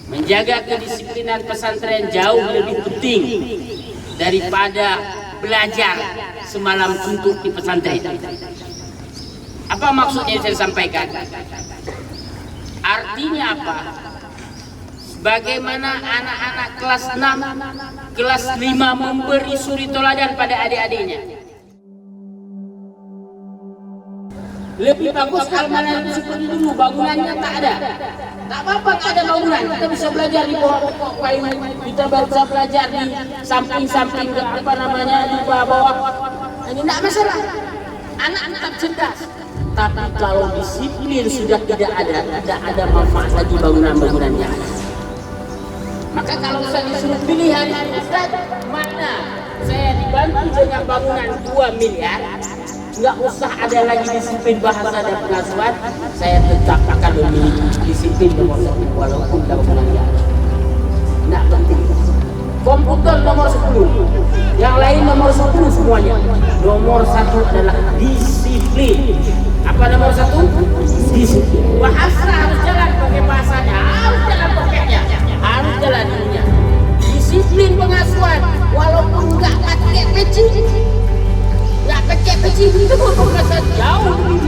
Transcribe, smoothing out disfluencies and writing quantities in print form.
Menjaga kedisiplinan pesantren jauh lebih penting daripada belajar semalam suntuk di pesantren. Apa maksudnya saya sampaikan? Artinya apa? Bagaimana anak-anak kelas 6, kelas 5 memberi suri toladan pada adik-adiknya. Lebih bagus almanan seperti dulu, bangunannya tak ada. Tak apa-apa tak ada bangunan, kita bisa belajar di pokok-pokok kayu, kita bisa belajar di samping-samping apa namanya di bawah-bawah. Ini tidak masalah. Anak tetap cerdas. Tapi kalau disiplin sudah tidak ada manfaat lagi bangunan-bangunan yang ada. Maka kalau saya disuruh pilihan, Ustaz, mana saya dibantu dengan bangunan 2 miliar, nggak usah ada lagi disiplin bahasa dan pengasuhan, saya tetap akan memilih disiplin nomor 1 walaupun bangunannya nggak penting. Komputer nomor 10, yang lain nomor 10 semuanya. Nomor 1 adalah disiplin. Apa nomor 1? Disiplin. Bahasa harus jalan pakai bahasanya, harus jalan pakainya, harus jalan ininya. Disiplin pengasuhan, walaupun nggak pakai peci, nggak pakai peci itu pun jauh lebih